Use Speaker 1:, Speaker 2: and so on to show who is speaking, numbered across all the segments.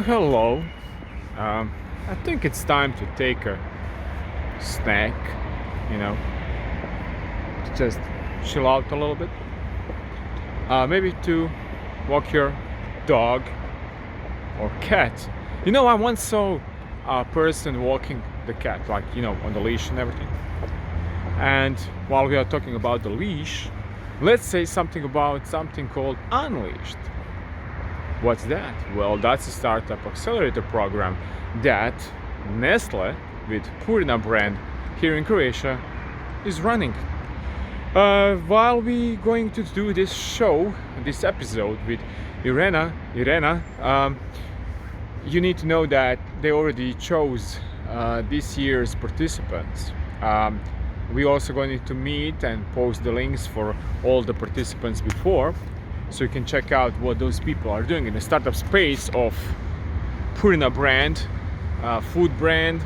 Speaker 1: Hello. I think it's time to take a snack, you know, to just chill out a little bit. Maybe to walk your dog or cat. I once saw a person walking the cat, like, on the leash and everything. And while we are talking about the leash, let's say something about something called Unleashed. What's that? Well, that's a startup accelerator program that Nestle with Purina brand here in Croatia is running. While we going to do this show, this episode with Irena, you need to know that they already chose this year's participants. We also going to meet and post the links for all the participants before, so you can check out what those people are doing in the startup space of Purina brand, food brand.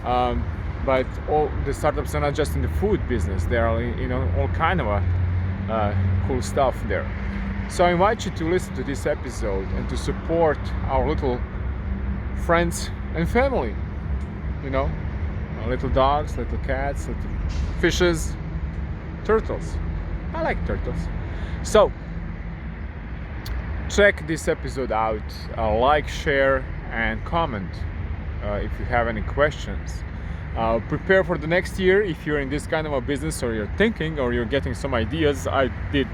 Speaker 1: But all the startups are not just in the food business; there are all kind of cool stuff there. So I invite you to listen to this episode and to support our little friends and family. Little dogs, little cats, little fishes, turtles. I like turtles. So check this episode out. Like, share, and comment if you have any questions. Prepare for the next year if you're in this kind of a business, or you're thinking, or you're getting some ideas. I did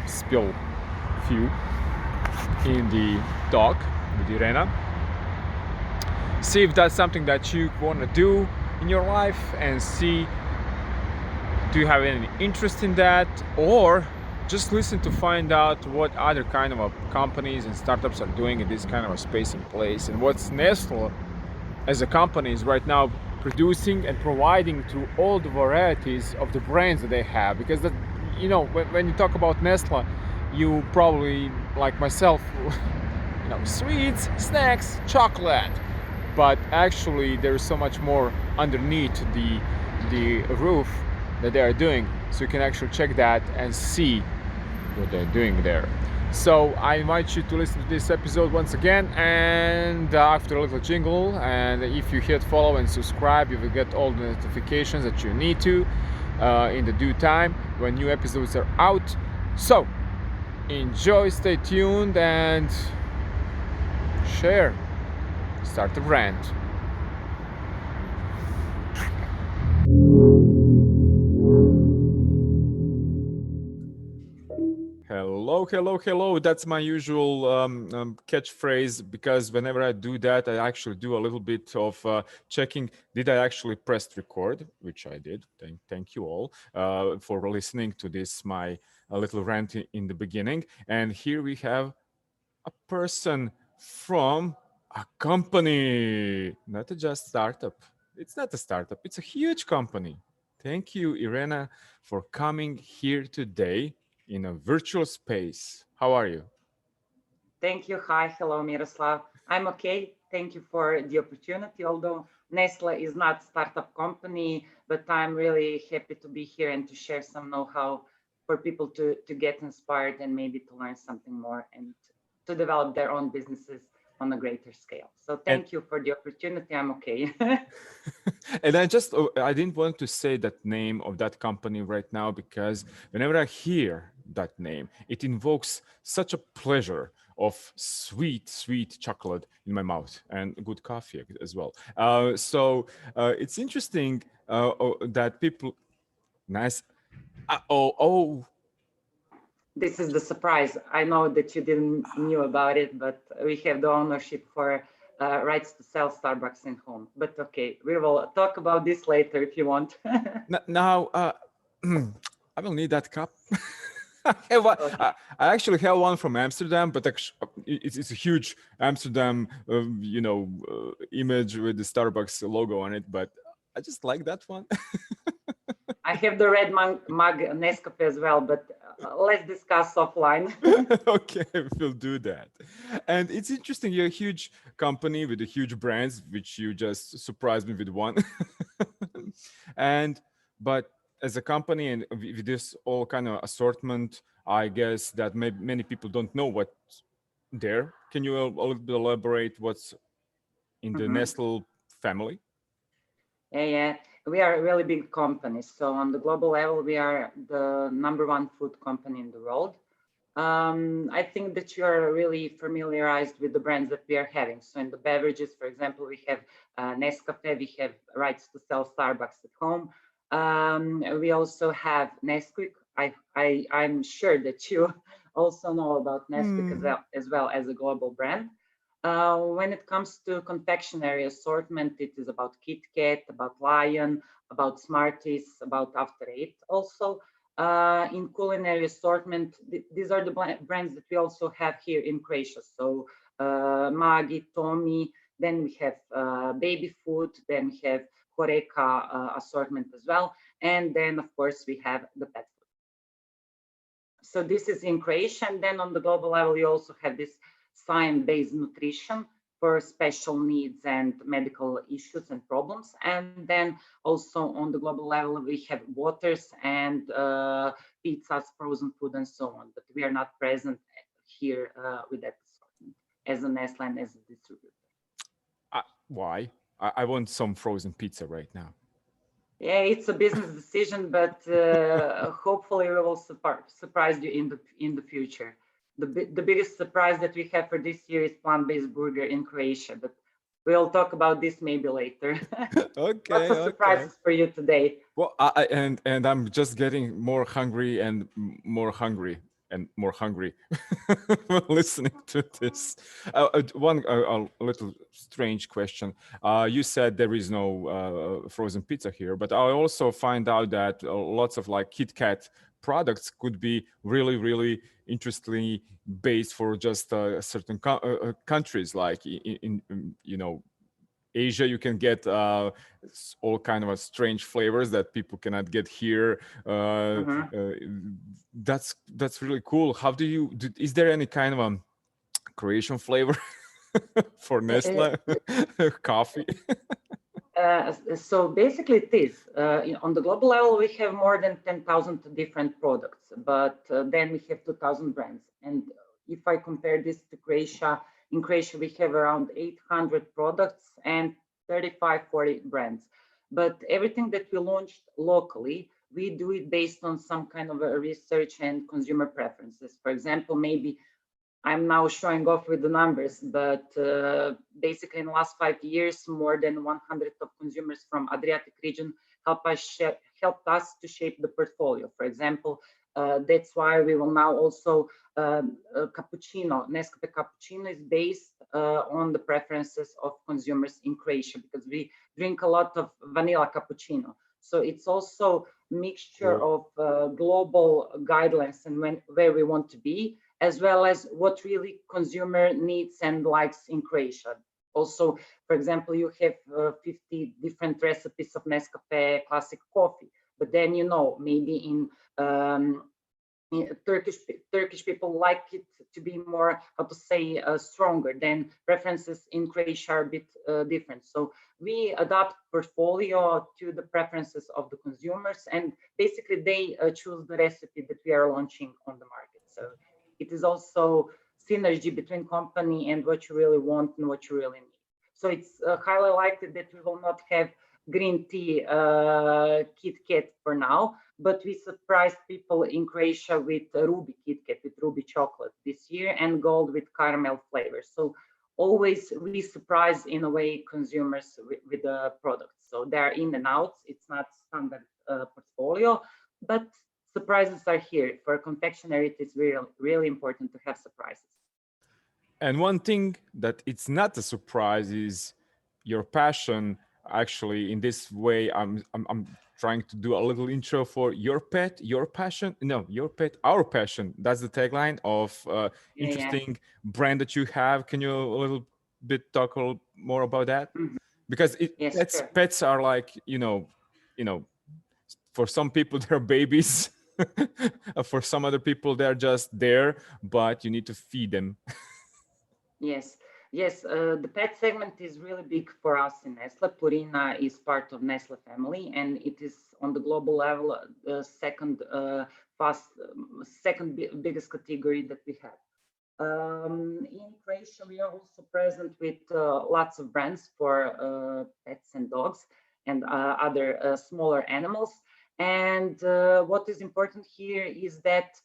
Speaker 1: spill a few in the talk with Irena. See if that's something that you want to do in your life, and see, do you have any interest in that, or just listen to find out what other kind of companies and startups are doing in this kind of a space and place, and what's Nestle as a company is right now producing and providing to all the varieties of the brands that they have. Because that, when you talk about Nestle, you probably, like myself, sweets, snacks, chocolate, but actually there's so much more underneath the roof that they are doing, so you can actually check that and see what they're doing there. So I invite you to listen to this episode once again, and after a little jingle, and if you hit follow and subscribe, you will get all the notifications that you need to in the due time when new episodes are out. So enjoy, stay tuned, and share. StartUp Rant. Hello. That's my usual catchphrase, because whenever I do that, I actually do a little bit of checking. Did I actually press record? Which I did. Thank you all for listening to this, my little rant in the beginning. And here we have a person from a company, not just startup. It's not a startup, it's a huge company. Thank you, Irena, for coming here today in a virtual space. How are you?
Speaker 2: Thank you. Hi. Hello, Miroslav. I'm okay. Thank you for the opportunity. Although Nestle is not a startup company, but I'm really happy to be here and to share some know-how for people to get inspired and maybe to learn something more and to develop their own businesses on a greater scale. So thank you for the opportunity. I'm okay.
Speaker 1: And I didn't want to say that name of that company right now, because whenever I hear that name, it invokes such a pleasure of sweet chocolate in my mouth, and good coffee as well. So it's interesting that people, nice. Oh,
Speaker 2: This is the surprise. I know that you didn't knew about it, but we have the ownership for rights to sell Starbucks in home. But okay, we will talk about this later if you want.
Speaker 1: Now, I will need that cup. I actually have one from Amsterdam, but it's a huge Amsterdam, image with the Starbucks logo on it. But I just like that one.
Speaker 2: I have the red mug Nescafe as well, but let's discuss offline.
Speaker 1: Okay, we'll do that. And it's interesting, you're a huge company with a huge brands, which you just surprised me with one. But as a company and with this all kind of assortment, I guess that many people don't know what there. Can you a little bit elaborate what's in the
Speaker 2: Mhm.
Speaker 1: Nestle family?
Speaker 2: Yeah, we are a really big company. So on the global level, we are the #1 food company in the world. I think that you are really familiarized with the brands that we are having. So in the beverages, for example, we have Nescafe, we have rights to sell Starbucks at home. We also have Nesquik. I'm sure that you also know about Nesquik as well as a global brand. When it comes to confectionery assortment, it is about Kit Kat, about Lion, about Smarties, about After Eight also. In culinary assortment, these are the brands that we also have here in Croatia. So Maggi, Tommy, then we have baby food, then we have Horeca assortment as well. And then, of course, we have the pet food. So this is in Croatia. And then on the global level, you also have this science-based nutrition for special needs and medical issues and problems. And then also on the global level, we have waters and pizzas, frozen food, and so on. But we are not present here with that assortment as a Nestle and as a distributor.
Speaker 1: Why? I want some frozen pizza right now.
Speaker 2: Yeah, it's a business decision, but hopefully we will surprise you in the future. The biggest surprise that we have for this year is plant-based burger in Croatia, but we'll talk about this maybe later. Lots
Speaker 1: Okay,
Speaker 2: of
Speaker 1: okay.
Speaker 2: surprises for you today.
Speaker 1: Well, and I'm just getting more hungry and more hungry and more hungry listening to this. One a little strange question. You said there is no frozen pizza here, but I also find out that lots of like Kit Kat products could be really, really interestingly based for just certain countries, like you know, Asia, you can get all kind of strange flavors that people cannot get here.
Speaker 2: Mhm.
Speaker 1: That's really cool. How do you? Is there any kind of a Croatian flavor for Nestle coffee?
Speaker 2: So basically it is. On the global level, we have more than 10,000 different products, but then we have 2,000 brands. And if I compare this to Croatia, in Croatia, we have around 800 products and 35, 40 brands. But everything that we launched locally, we do it based on some kind of a research and consumer preferences. For example, maybe I'm now showing off with the numbers, but basically in the last 5 years, more than 100 of consumers from Adriatic region helped us to shape the portfolio. For example, that's why we will now also cappuccino, Nescafe cappuccino is based on the preferences of consumers in Croatia because we drink a lot of vanilla cappuccino. So it's also mixture of global guidelines and where we want to be, as well as what really consumer needs and likes in Croatia. Also, for example, you have 50 different recipes of Nescafe classic coffee, but then maybe in Turkish people like it to be more, how to say, stronger. Then preferences in Croatia are a bit different. So we adapt portfolio to the preferences of the consumers, and basically they choose the recipe that we are launching on the market. So it is also synergy between company and what you really want and what you really need. So it's highly likely that we will not have green tea Kit Kat for now, but we surprised people in Croatia with Ruby Kit Kat, with Ruby chocolate this year, and gold with caramel flavor. So always we surprise in a way consumers with the products. So they're in and outs. It's not standard portfolio, but surprises are here. For confectionery, it is really, really important to have surprises.
Speaker 1: And one thing that it's not a surprise is your passion. Actually, in this way, I'm trying to do a little intro for your pet, your passion. No, your pet, our passion. That's the tagline of
Speaker 2: Yeah.
Speaker 1: interesting brand that you have. Can you a little bit talk a little more about that?
Speaker 2: Mhm.
Speaker 1: Because
Speaker 2: Yes, sure.
Speaker 1: pets are like for some people they're babies. For some other people they're just there, but you need to feed them.
Speaker 2: Yes, yes. The pet segment is really big for us in Nestle. Purina is part of Nestle family, and it is on the global level the second biggest category that we have. In Croatia, we are also present with lots of brands for pets and dogs and other smaller animals. And what is important here is that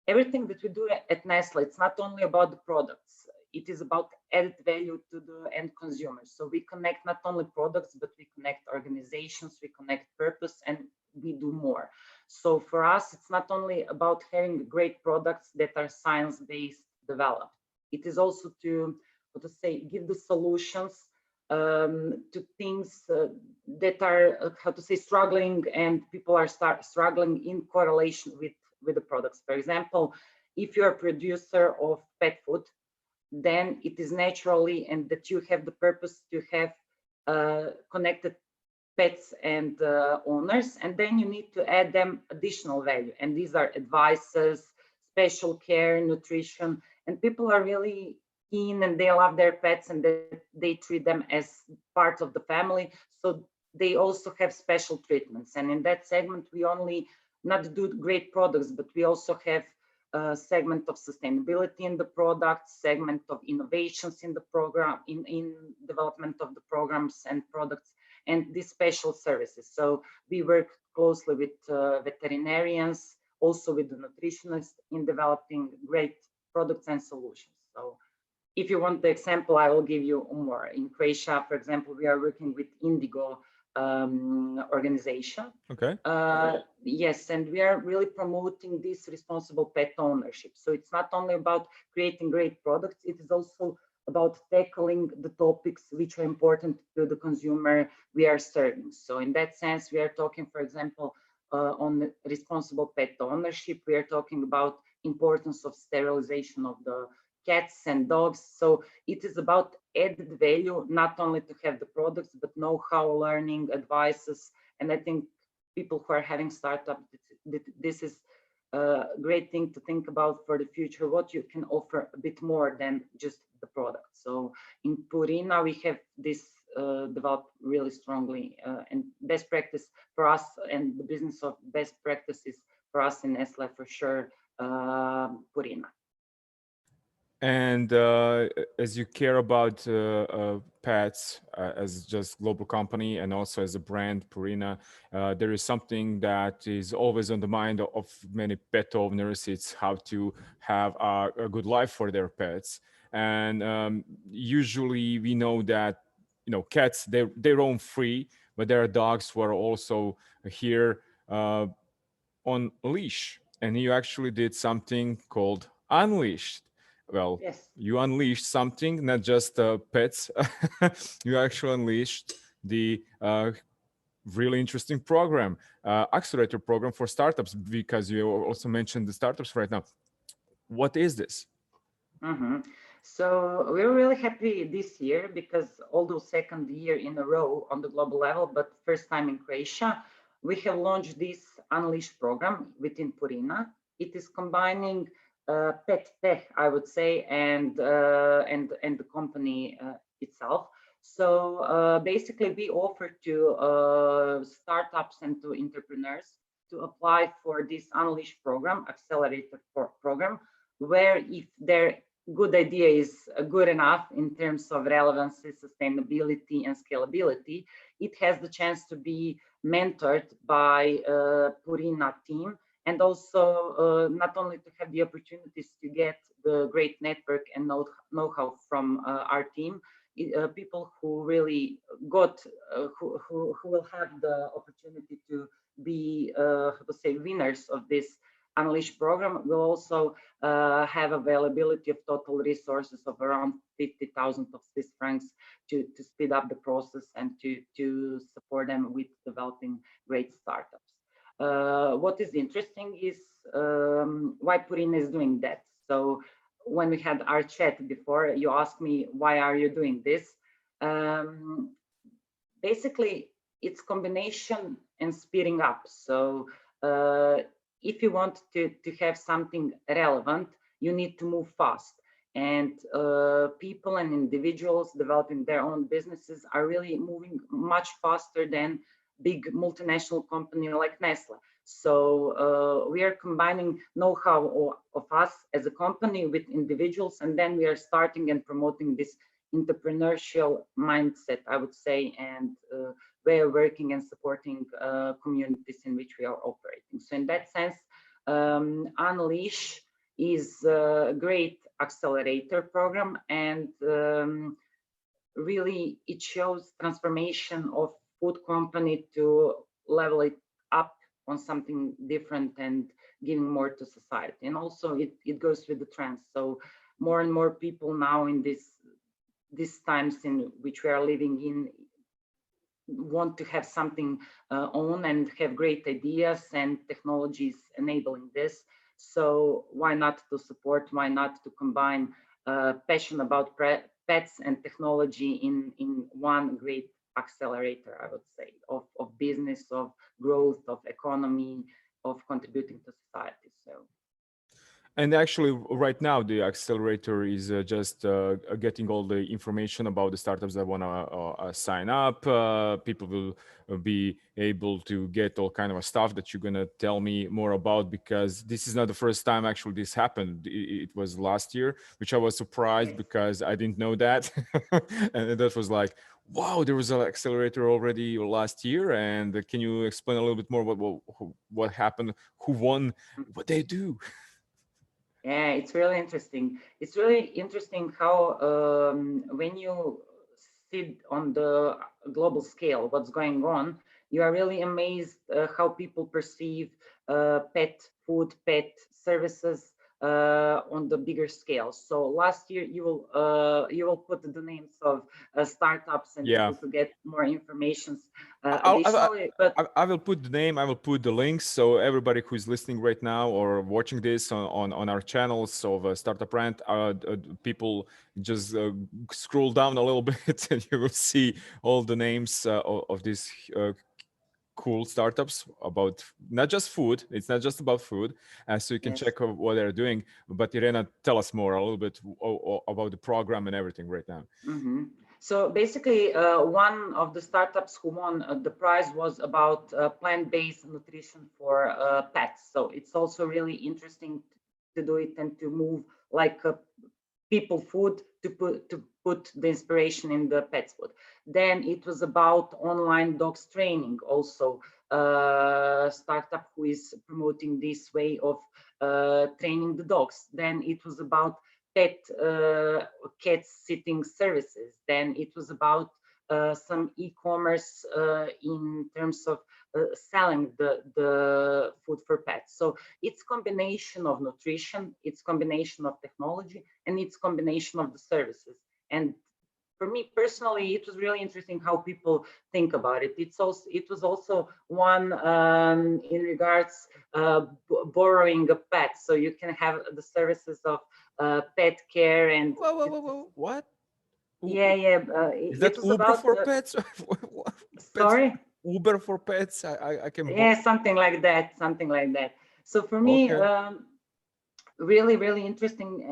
Speaker 2: everything that we do at Nestle, it's not only about the products, it is about added value to the end consumers. So we connect not only products, but we connect organizations, we connect purpose, and we do more. So for us, it's not only about having great products that are science-based developed. It is also to, how to say, give the solutions to things that are, how to say, struggling, and people are struggling in correlation with the products. For example, if you're a producer of pet food, then it is naturally and that you have the purpose to have connected pets and owners, and then you need to add them additional value. And these are advices, special care, nutrition, and people are really keen and they love their pets and they treat them as part of the family. So they also have special treatments. And in that segment, we only not do great products, but we also have a segment of sustainability in the product, segment of innovations in the program, in development of the programs and products, and these special services. So we work closely with veterinarians, also with the nutritionists in developing great products and solutions. So if you want the example, I will give you more. In Croatia, for example, we are working with Indigo organization.
Speaker 1: Okay.
Speaker 2: Yes, and we are really promoting this responsible pet ownership. So it's not only about creating great products, it is also about tackling the topics which are important to the consumer we are serving. So in that sense, we are talking, for example, on responsible pet ownership. We are talking about importance of sterilization of the cats and dogs. So it is about added value, not only to have the products, but know-how, learning, advices. And I think people who are having startups, this is a great thing to think about for the future, what you can offer a bit more than just the product. So in Purina, we have this developed really strongly, and best practice for us, and the business of best practices for us in Nestle for sure, Purina.
Speaker 1: And as you care about pets as just global company and also as a brand, Purina, there is something that is always on the mind of many pet owners. It's how to have a good life for their pets. And usually we know that, you know, cats, they roam free, but there are dogs who are also here on leash. And you actually did something called Unleashed. Well,
Speaker 2: Yes.
Speaker 1: you unleashed something, not just pets. You actually unleashed the really interesting program, accelerator program for startups, because you also mentioned the startups right now. What is this?
Speaker 2: Mm-hmm. So we're really happy this year because although second year in a row on the global level, but first time in Croatia, we have launched this Unleash program within Purina. It is combining pet tech, I would say, and the company itself. So basically, we offer to startups and to entrepreneurs to apply for this Unleash program, Accelerator program, where if their good idea is good enough in terms of relevancy, sustainability, and scalability, it has the chance to be mentored by Purina team, and also not only to have the opportunities to get the great network and know-how from our team, people who really got, who will have the opportunity to be, how to say, winners of this Unleash program will also have availability of total resources of around 50,000 of Swiss francs to speed up the process and to support them with developing great startups. What is interesting is why Purina is doing that. So when we had our chat before, you asked me, why are you doing this? Basically, it's combination and speeding up. So if you want to have something relevant, you need to move fast. And people and individuals developing their own businesses are really moving much faster than big multinational company like Nestle. So we are combining know-how of us as a company with individuals, and then we are starting and promoting this entrepreneurial mindset, I would say, and way of working and supporting communities in which we are operating. So in that sense, Unleash is a great accelerator program, and really it shows transformation of food company to level it up on something different and giving more to society. And also it goes with the trends. So more and more people now in these times in which we are living in want to have something own and have great ideas, and technologies enabling this. So why not to support, why not to combine passion about pets and technology in one great accelerator, I would say, of business, of growth, of economy, of contributing to society. So.
Speaker 1: And actually, right now, the accelerator is just getting all the information about the startups that want to sign up. People will be able to get all kind of stuff that you're going to tell me more about, because this is not the first time actually this happened. It was last year, which I was surprised because I didn't know that. And that was like, wow, there was an accelerator already last year. And can you explain a little bit more what happened, who won, what they do?
Speaker 2: Yeah, it's really interesting. It's really interesting how when you sit on the global scale, what's going on, you are really amazed how people perceive pet food, pet services on the bigger scale. So last year you will put the names of startups and
Speaker 1: Yeah.
Speaker 2: people to get more information
Speaker 1: I
Speaker 2: additionally. But
Speaker 1: I will put the name, I will put the links, so everybody who's listening right now or watching this on our channels of StartUp Rant, people just scroll down a little bit and you will see all the names of these cool startups about not just food. It's not just about food, so you can
Speaker 2: yes.
Speaker 1: check what they're doing. But Irena, tell us more a little bit about the program and everything right now.
Speaker 2: Mm-hmm. So basically, one of the startups who won the prize was about plant-based nutrition for pets. So it's also really interesting to do it and to move like people food to put the inspiration in the pets food. Then it was about online dogs training, also startup who is promoting this way of training the dogs. Then it was about cat sitting services. Then it was about some e-commerce in terms of selling the food for pets. So it's combination of nutrition, it's combination of technology, and it's combination of the services. And for me personally, it was really interesting how people think about it. It was also one in regards borrowing a pet, so you can have the services of pet care and.
Speaker 1: Whoa. What?
Speaker 2: Yeah.
Speaker 1: Is that
Speaker 2: It was
Speaker 1: Uber
Speaker 2: about.
Speaker 1: for pets? Pets?
Speaker 2: Sorry.
Speaker 1: Uber for pets? I can.
Speaker 2: Yeah, something like that. Something like that. So for me.
Speaker 1: Okay.
Speaker 2: Really interesting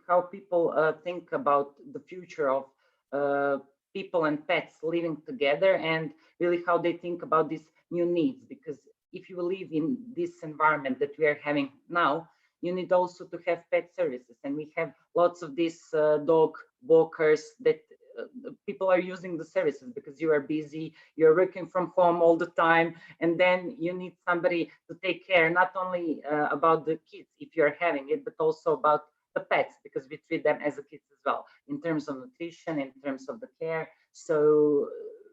Speaker 2: how people think about the future of people and pets living together, and really how they think about these new needs. Because if you live in this environment that we are having now, you need also to have pet services, and we have lots of these dog walkers that people are using the services because you are busy, you're working from home all the time, and then you need somebody to take care not only about the kids if you're having it, but also about the pets, because we treat them as a kids as well in terms of nutrition, in terms of the care. So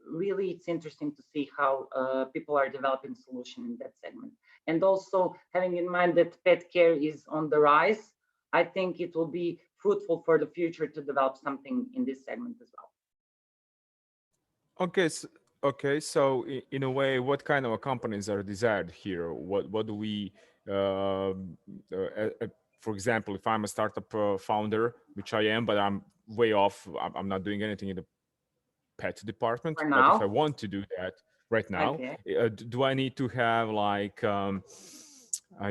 Speaker 2: really it's interesting to see how people are developing solution in that segment. And also having in mind that pet care is on the rise, I think it will be fruitful for the future to develop something in this segment as well.
Speaker 1: Okay, so in a way, what kind of companies are desired here? What do we, for example, if I'm a startup founder, which I am, but I'm way off, I'm not doing anything in the pet department.
Speaker 2: For
Speaker 1: But if I
Speaker 2: now.
Speaker 1: want to do that right now,
Speaker 2: Okay.
Speaker 1: do I need to have like a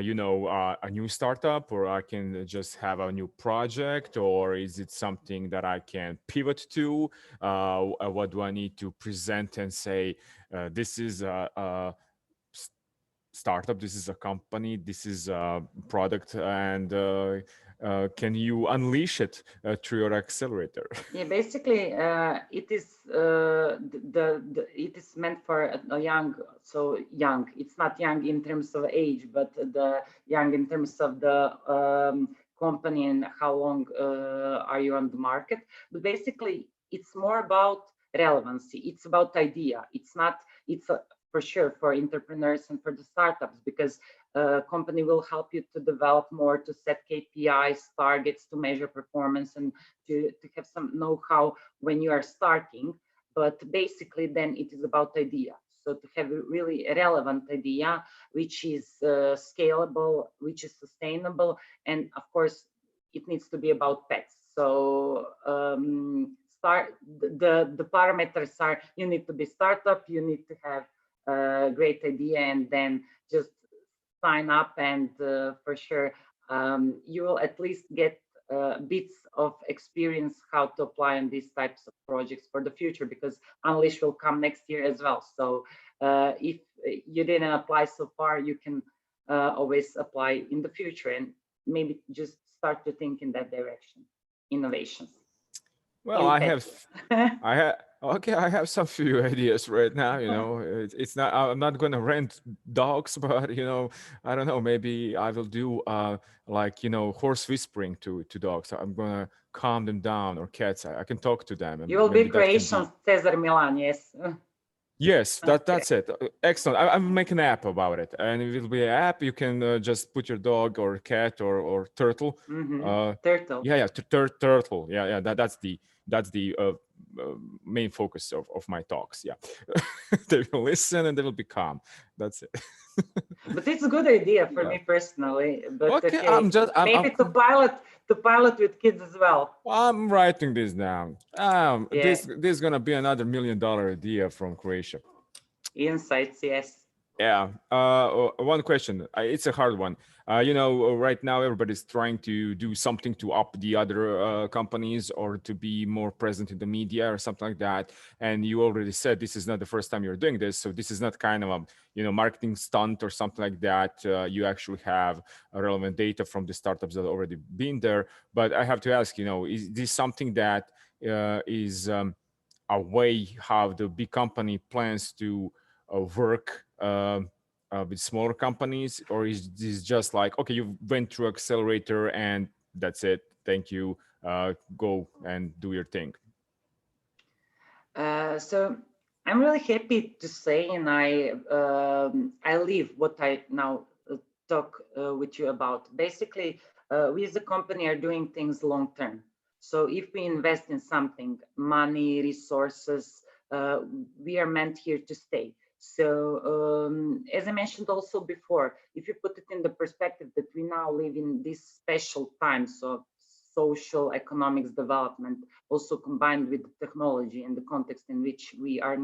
Speaker 1: new startup, or I can just have a new project, or is it something that I can pivot to? What do I need to present and say? This is a startup, this is a company, this is a product, and can you unleash it through your accelerator?
Speaker 2: Yeah, basically, it is it is meant for a young, so young. It's not young in terms of age, but the young in terms of the company and how long are you on the market. But basically, it's more about relevancy. It's about idea. It's not. It's for sure for entrepreneurs and for the startups, because company will help you to develop more, to set KPIs, targets, to measure performance, and to have some know-how when you are starting. But basically, then it is about idea. So to have a really relevant idea, which is scalable, which is sustainable, and of course, it needs to be about pets. So the parameters are: you need to be startup, you need to have a great idea, and then just sign up, and for sure you will at least get bits of experience how to apply on these types of projects for the future, because Unleash will come next year as well. So if you didn't apply so far, you can always apply in the future, and maybe just start to think in that direction. Innovations.
Speaker 1: Well, I have okay, I have some few ideas right now. It's not, I'm not gonna rent dogs, but I don't know, maybe I will do like horse whispering to dogs. I'm gonna calm them down, or cats. I can talk to them, and
Speaker 2: You will be
Speaker 1: maybe that can be.
Speaker 2: Croatian Cesar Milan, yes.
Speaker 1: Yes, that's it. Excellent. I'm making an app about it, and it will be an app. You can just put your dog or cat or turtle.
Speaker 2: Turtle.
Speaker 1: Yeah, turtle. Yeah. That's the main focus of my talks. Yeah, they will listen and they will be calm. That's it.
Speaker 2: But it's a good idea for me personally. But
Speaker 1: Okay,
Speaker 2: maybe to pilot with kids as well.
Speaker 1: I'm writing this down.
Speaker 2: Yeah.
Speaker 1: This is gonna be another $1 million idea from Croatia.
Speaker 2: Insights, yes.
Speaker 1: Yeah. One question. It's a hard one. Right now everybody's trying to do something to up the other companies, or to be more present in the media or something like that. And you already said this is not the first time you're doing this, so this is not kind of a marketing stunt or something like that. You actually have relevant data from the startups that have already been there. But I have to ask, is this something that is a way how the big company plans to work with smaller companies, or is this just like, okay, you went through accelerator and that's it, thank you, go and do your thing?
Speaker 2: So I'm really happy to say, and I live what I now talk with you about. Basically, we as a company are doing things long term. So if we invest in something, money, resources, we are meant here to stay. So as I mentioned also before, if you put it in the perspective that we now live in these special times of social economics development, also combined with the technology and the context in which we are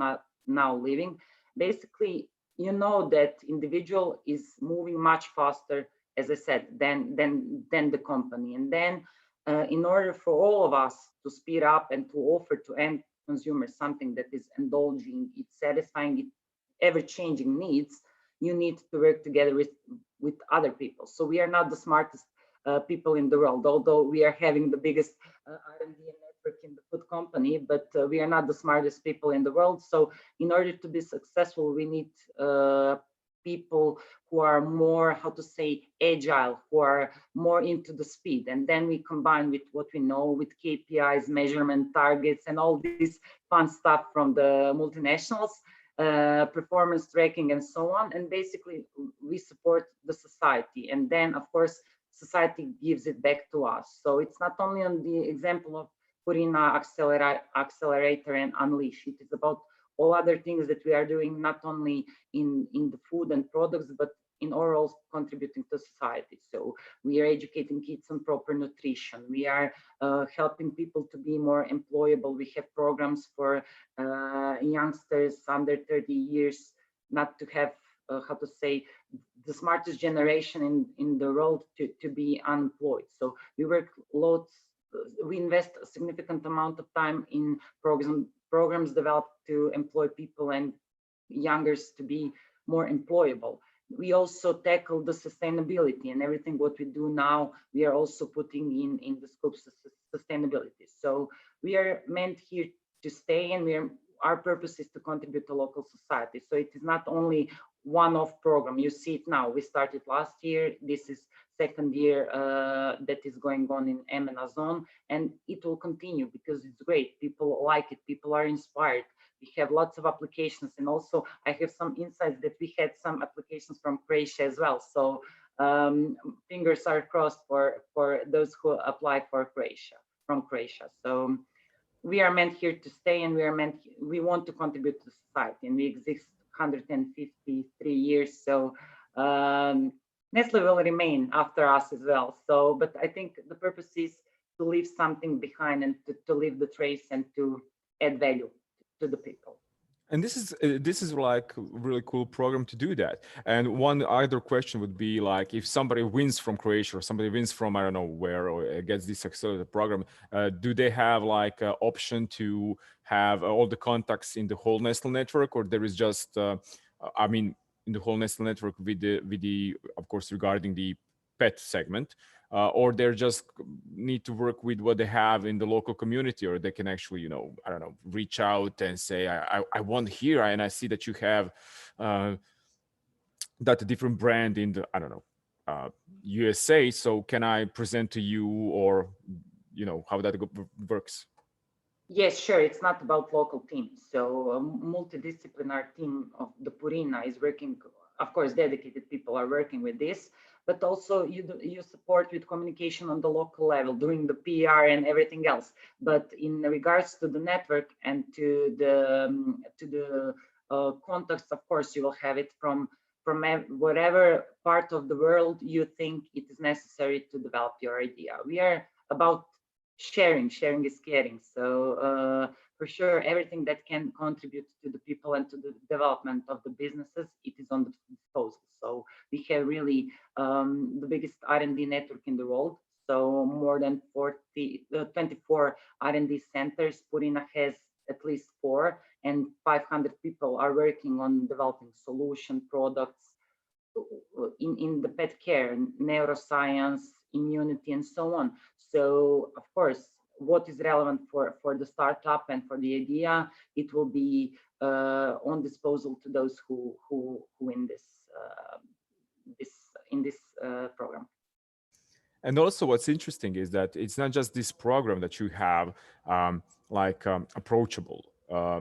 Speaker 2: now living, basically, that individual is moving much faster, as I said, than the company. And then in order for all of us to speed up and to offer to end consumers something that is indulging, it's satisfying its ever-changing needs, you need to work together with other people. So we are not the smartest people in the world, although we are having the biggest R&D network in the food company, but we are not the smartest people in the world. So in order to be successful, we need people who are more, how to say, agile, who are more into the speed. And then we combine with what we know with KPIs, measurement targets, and all this fun stuff from the multinationals, performance tracking and so on. And basically we support the society. And then of course, society gives it back to us. So it's not only on the example of Purina, Accelerator and Unleash. It is about all other things that we are doing, not only in the food and products, but in overall contributing to society. So we are educating kids on proper nutrition. We are helping people to be more employable. We have programs for youngsters under 30 years, not to have, how to say, the smartest generation in the world to be unemployed. So we work loads, we invest a significant amount of time in programs developed to employ people and youngers to be more employable. we also tackle the sustainability, and everything what we do now, we are also putting in the scope of sustainability. So we are meant here to stay, and our purpose is to contribute to local society. So it is not only one-off program. You see it now. We started last year. This is second year that is going on in MENA zone, and it will continue because it's great. People like it. People are inspired. We have lots of applications, and also I have some insights that we had some applications from Croatia as well. So fingers are crossed for those who apply for from Croatia. So we are meant here to stay, and we want to contribute to society, and we exist 153 years. So Nestle will remain after us as well. So, but I think the purpose is to leave something behind, and to leave the trace, and to add value to the people.
Speaker 1: And this is like a really cool program to do that. And one other question would be like, if somebody wins from Croatia, or somebody wins from I don't know where, or gets this accelerator program, do they have like an option to have all the contacts in the whole Nestle network, or there is just I mean, in the whole Nestle network with the of course regarding the pet segment, or they just need to work with what they have in the local community, or they can actually, I don't know, reach out and say, I want here, and I see that you have that different brand in the, I don't know, USA, so can I present to you, or how that works?
Speaker 2: Yes, sure. It's not about local teams. So a multidisciplinary team of the Purina is working. Of course, dedicated people are working with this, but also you support with communication on the local level, doing the PR and everything else. But in regards to the network and to the contacts, of course, you will have it from whatever part of the world you think it is necessary to develop your idea. We are about sharing is caring. So for sure, everything that can contribute to the people and to the development of the businesses, it is on the disposal. So we have really the biggest R&D network in the world. So more than 24 R&D centers. Purina has at least 4, and 500 people are working on developing solution products in the pet care, neuroscience, immunity, and so on. So of course, what is relevant for the startup and for the idea, it will be on disposal to those who in this program.
Speaker 1: And also what's interesting is that it's not just this program that you have approachable.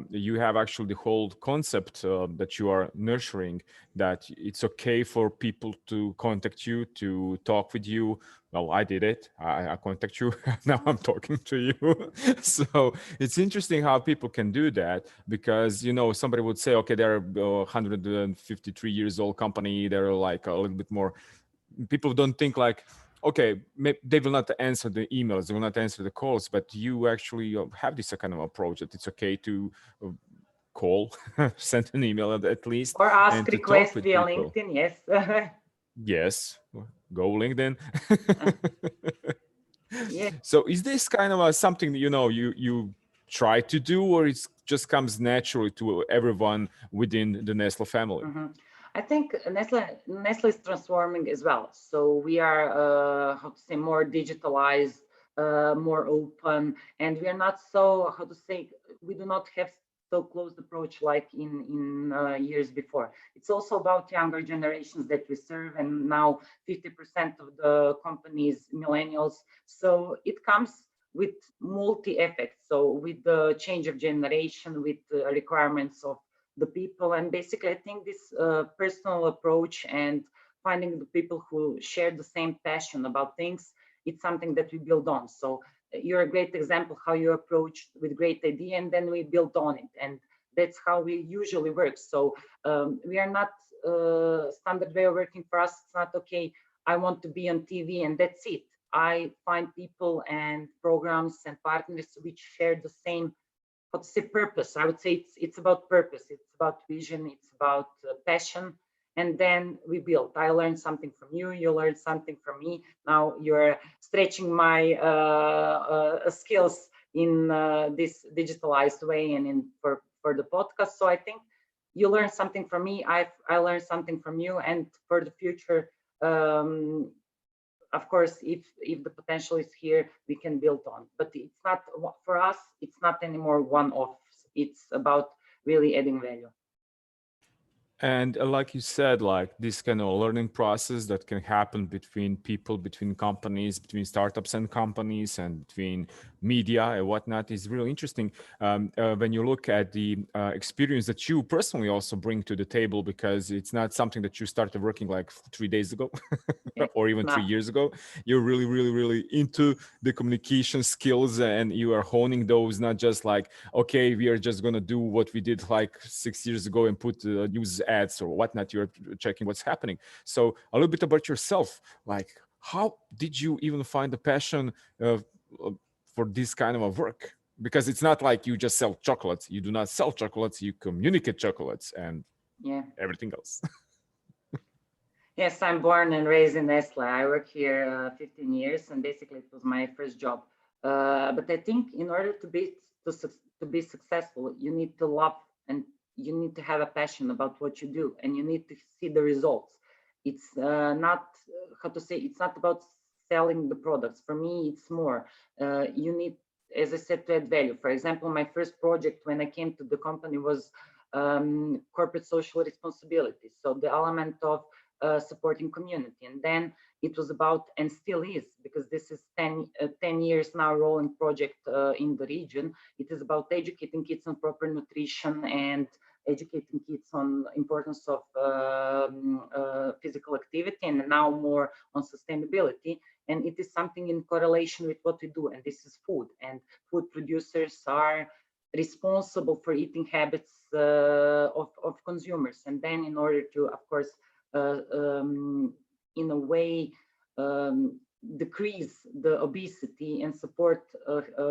Speaker 1: You have actually the whole concept that you are nurturing, that it's okay for people to contact you, to talk with you. Well, I did it. I contact you. Now I'm talking to you. So it's interesting how people can do that, because, somebody would say, okay, they're 153 years old company. They're like a little bit more. People don't think like, okay, they will not answer the emails, they will not answer the calls, but you actually have this kind of approach that it's okay to call, send an email at least,
Speaker 2: or ask
Speaker 1: and
Speaker 2: request
Speaker 1: to talk with
Speaker 2: via
Speaker 1: people.
Speaker 2: LinkedIn. Yes.
Speaker 1: Yes, go LinkedIn.
Speaker 2: Yes.
Speaker 1: So is this kind of something that, you try to do, or it just comes naturally to everyone within the Nestle family?
Speaker 2: Mm-hmm. I think Nestle is transforming as well. So we are, how to say, more digitalized, more open, and we are not so, how to say, we do not have so closed approach like in years before. It's also about younger generations that we serve, and now 50% of the companies millennials. So it comes with multi effects. So with the change of generation, with the requirements of the people, and basically I think this personal approach and finding the people who share the same passion about things, it's something that we build on. So you're a great example how you approach with great idea, and then we build on it, and that's how we usually work. So we are not standard way of working for us. It's not okay, I want to be on TV and that's it. I find people and programs and partners which share the same, how to say, purpose. I would say it's about purpose, it's about vision, it's about passion, and then we build. I learned something from you, you learned something from me. Now you're stretching my skills in this digitalized way and for the podcast. So I think you learn something from me, I learned something from you, and for the future, of course, if the potential is here, we can build on. But it's not, for us, it's not anymore one-off. It's about really adding value.
Speaker 1: And like you said, like this kind of learning process that can happen between people, between companies, between startups and companies, and between media and whatnot is really interesting. When you look at the experience that you personally also bring to the table, because it's not something that you started working like 3 days ago or even 3 years ago. You're really, really, really into the communication skills, and you are honing those, not just like, okay, we are just going to do what we did like 6 years ago and put news ads or whatnot. You're checking what's happening. So a little bit about yourself, like how did you even find the passion for this kind of a work? Because it's not like you just sell chocolates. You do not sell chocolates, you communicate chocolates and everything else.
Speaker 2: Yes, I'm born and raised in Nestle. I work here 15 years, and basically it was my first job. But I think in order to be successful, you need to love, and you need to have a passion about what you do, and you need to see the results. It's not, how to say, it's not about selling the products. For me, it's more, you need, as I said, to add value. For example, my first project when I came to the company was corporate social responsibility. So the element of supporting community, and then it was about, and still is, because this is 10 years now rolling project in the region. It is about educating kids on proper nutrition and educating kids on importance of physical activity, and now more on sustainability. And it is something in correlation with what we do, and this is food, and food producers are responsible for eating habits of consumers. And then in order to, of course, in a way, decrease the obesity and support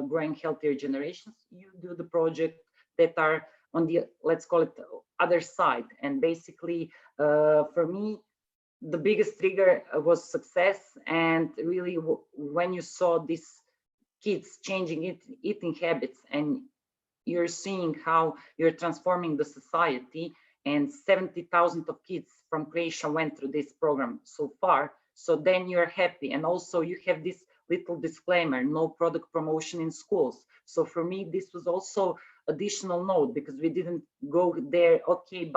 Speaker 2: growing healthier generations, you do the project that are on the, let's call it, other side. And basically, for me, the biggest trigger was success. And really, when you saw these kids changing eating habits, and you're seeing how you're transforming the society, and 70,000 of kids from Croatia went through this program so far. So then you're happy. And also you have this little disclaimer, no product promotion in schools. So for me, this was also additional note, because we didn't go there, okay,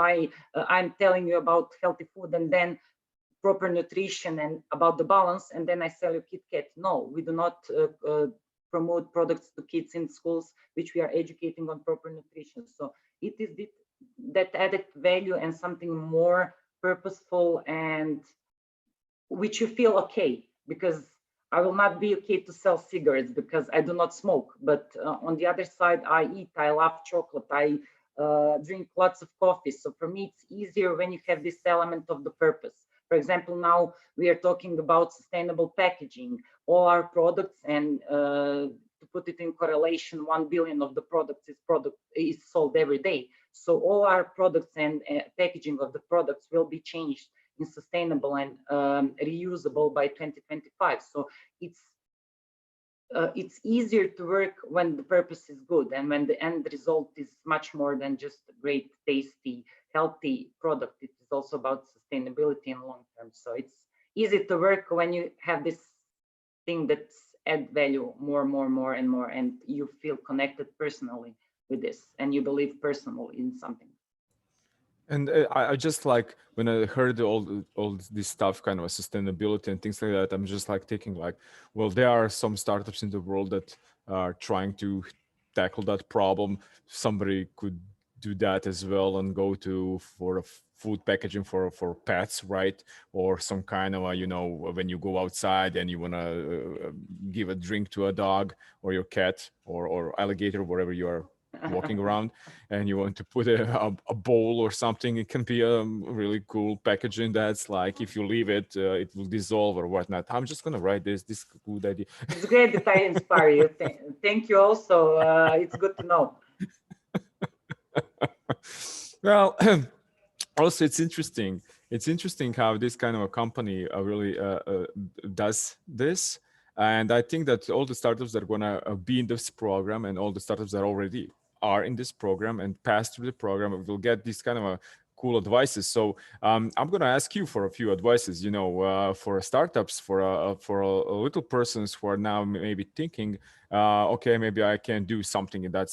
Speaker 2: I'm telling you about healthy food and then proper nutrition and about the balance, and then I sell you Kit Kat. No, we do not promote products to kids in schools, which we are educating on proper nutrition. So it is that added value and something more purposeful, and which you feel okay, because I will not be okay to sell cigarettes because I do not smoke. But on the other side, I eat, I love chocolate, I drink lots of coffee. So for me, it's easier when you have this element of the purpose. For example, now we are talking about sustainable packaging. All our products, and to put it in correlation, 1 billion of the products is sold every day. So all our products and packaging of the products will be changed in sustainable and reusable by 2025. So it's easier to work when the purpose is good, and when the end result is much more than just a great, tasty, healthy product. It is also about sustainability in long term. So it's easy to work when you have this thing that's add value more, and you feel connected personally with this, and you believe personally in something.
Speaker 1: And I just like, when I heard all this stuff, kind of sustainability and things like that, I'm just like thinking like, well, there are some startups in the world that are trying to tackle that problem. Somebody could do that as well and go for a food packaging for pets, right? Or some kind of when you go outside and you want to give a drink to a dog or your cat or alligator, wherever you are walking around, and you want to put a bowl or something, it can be a really cool packaging that's like, if you leave it, it will dissolve or whatnot. I'm just gonna write this good idea.
Speaker 2: It's great that I inspire you. Thank you also. It's good to know.
Speaker 1: Well, also it's interesting how this kind of a company really does this. And I think that all the startups that are gonna be in this program, and all the startups that already are in this program and pass through the program will get these kind of cool advices. So I'm going to ask you for a few advices, for startups, for little persons who are now maybe thinking, okay, maybe I can do something in that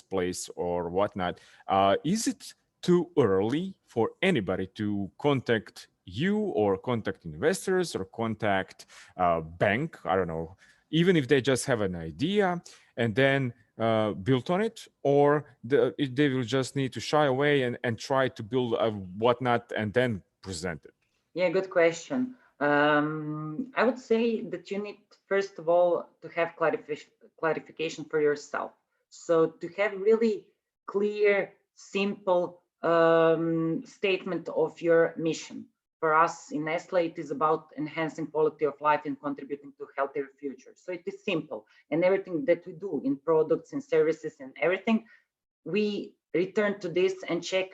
Speaker 1: place or whatnot. Is it too early for anybody to contact you or contact investors or contact bank? I don't know, even if they just have an idea and then built on it, or they will just need to shy away and try to build a whatnot and then present it?
Speaker 2: Yeah, good question. I would say that you need, first of all, to have clarification for yourself. So to have really clear, simple statement of your mission. For us in Nestle, it is about enhancing quality of life and contributing to a healthier future. So it is simple. And everything that we do in products and services and everything, we return to this and check,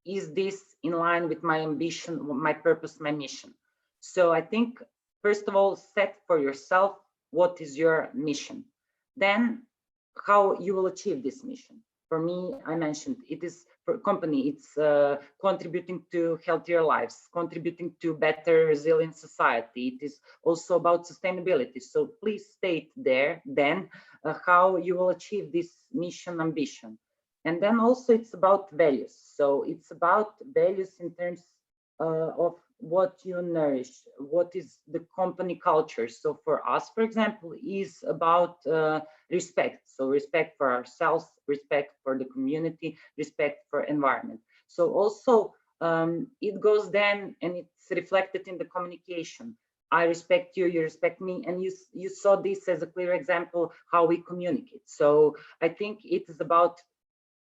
Speaker 2: is this in line with my ambition, my purpose, my mission? So I think, first of all, set for yourself what is your mission. Then how you will achieve this mission. For me, I mentioned it is for company, it's contributing to healthier lives, contributing to better resilient society. It is also about sustainability. So please state there then how you will achieve this mission ambition. And then also it's about values. So it's about values in terms of what you nourish, what is the company culture. So for us, for example, is about respect. So respect for ourselves, respect for the community, respect for environment. So also it goes then and it's reflected in the communication. I respect you, you respect me, and you saw this as a clear example how we communicate. So I think it is about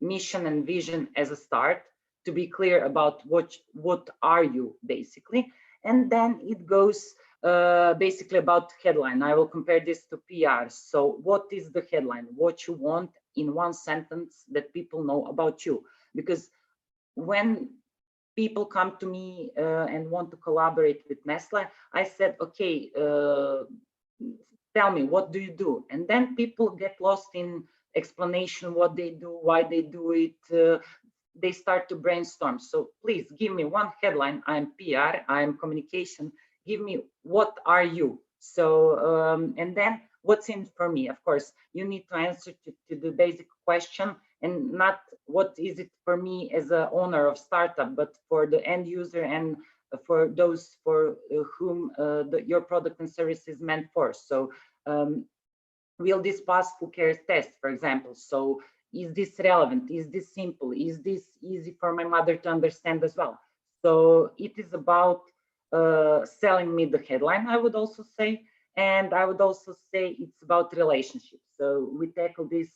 Speaker 2: mission and vision as a start, to be clear about what are you basically, and then it goes basically about headline. I will compare this to PR. So what is the headline, what you want in one sentence that people know about you? Because when people come to me and want to collaborate with Nestle, I said, okay, tell me, what do you do? And then people get lost in explanation, what they do, why they do it. They start to brainstorm. So please give me one headline. I'm PR, I'm communication. Give me, what are you? So, and then what's in for me? Of course, you need to answer to the basic question, and not what is it for me as a owner of startup, but for the end user and for those for whom your product and service is meant for. So will this pass food care test, for example? So is this relevant? Is this simple? Is this easy for my mother to understand as well? So it is about selling me the headline, I would also say. And I would also say it's about relationships. So we tackle this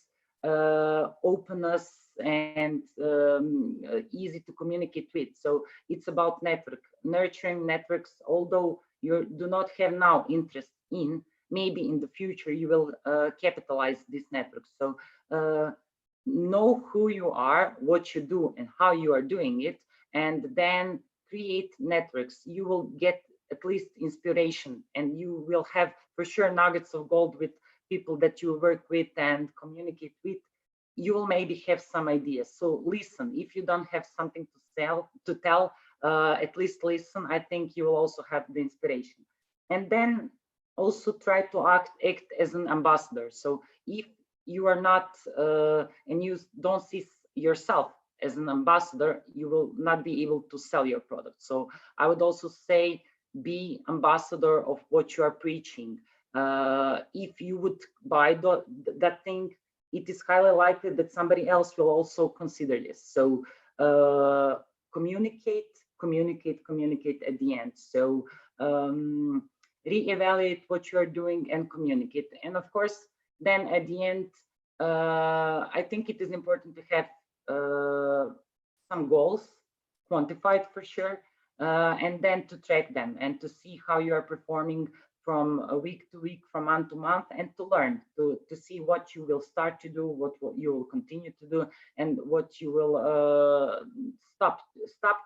Speaker 2: openness and easy to communicate with. So it's about nurturing networks, although you do not have now interest in, maybe in the future you will capitalize this network. So know who you are, what you do, and how you are doing it, and then create networks. You will get at least inspiration, and you will have for sure nuggets of gold with people that you work with and communicate with. You will maybe have some ideas. So listen. If you don't have something to tell, at least listen. I think you will also have the inspiration. And then also try to act as an ambassador. So if you are not and you don't see yourself as an ambassador, you will not be able to sell your product. So I would also say, be ambassador of what you are preaching. If you would buy that thing, it is highly likely that somebody else will also consider this. So communicate at the end. So reevaluate what you are doing and communicate. And of course, then at the end, I think it is important to have some goals quantified for sure, and then to track them and to see how you are performing from week to week, from month to month, and to learn to see what you will start to do, what you will continue to do, and what you will stop,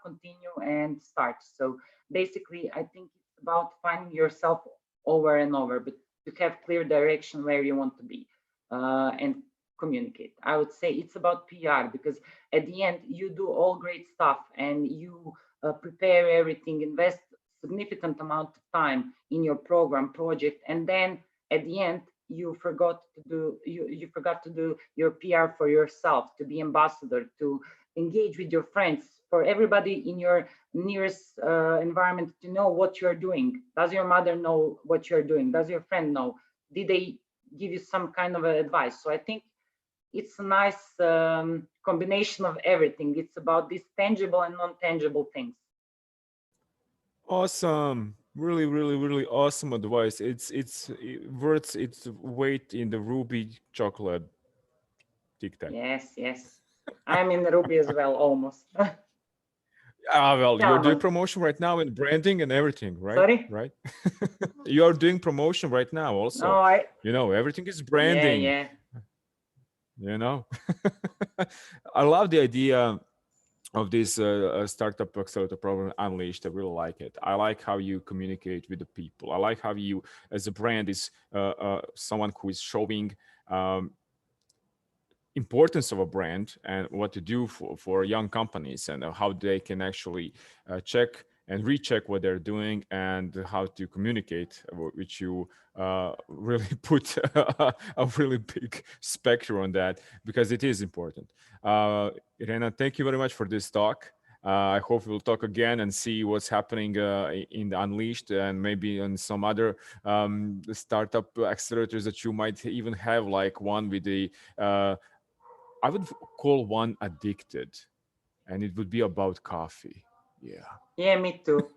Speaker 2: continue, and start. So basically, I think it's about finding yourself over and over, but to have clear direction where you want to be, and communicate. I would say it's about PR, because at the end you do all great stuff and you prepare everything, invest significant amount of time in your program project, and then at the end you forgot to do your PR for yourself, to be ambassador, to engage with your friends, for everybody in your nearest environment to know what you're doing. Does your mother know what you're doing? Does your friend know? Did they give you some kind of advice? So I think it's a nice combination of everything. It's about these tangible and non-tangible things.
Speaker 1: Awesome. Really, really, really awesome advice. It's worth its weight in the ruby chocolate. Tic Tac.
Speaker 2: Yes. I'm in Ruby as well, almost.
Speaker 1: Well,
Speaker 2: Yeah,
Speaker 1: you're doing
Speaker 2: but
Speaker 1: promotion right now in branding and everything, right?
Speaker 2: sorry?
Speaker 1: Right? You are doing promotion right now also.
Speaker 2: No,
Speaker 1: You know, everything is branding,
Speaker 2: yeah.
Speaker 1: you know. I love the idea of this startup accelerator program Unleashed. I really like it. I like how you communicate with the people. I like how you, as a brand, is someone who is showing importance of a brand and what to do for young companies, and how they can actually check and recheck what they're doing, and how to communicate, which you really put a really big spectrum on that, because it is important. Irena, thank you very much for this talk. I hope we'll talk again and see what's happening in the Unleashed, and maybe on some other startup accelerators that you might even have, like one with the I would call one Addicted, and it would be about coffee. Yeah.
Speaker 2: Yeah, me too.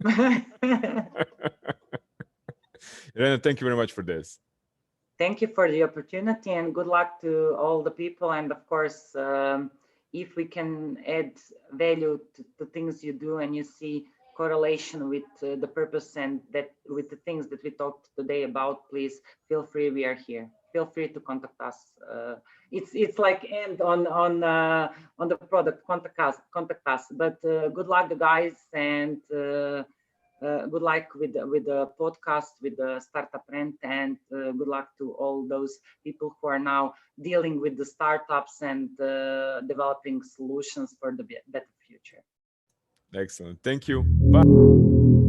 Speaker 1: Irena, thank you very much for this.
Speaker 2: Thank you for the opportunity, and good luck to all the people. And of course, if we can add value to things you do, and you see correlation with the purpose and that with the things that we talked today about, please feel free. We are here. Feel free to contact us. It's like end on the product. Contact us. But good luck, guys, and good luck with the podcast, with the Startup Rant, and good luck to all those people who are now dealing with the startups and developing solutions for the better future.
Speaker 1: Excellent. Thank you. Bye.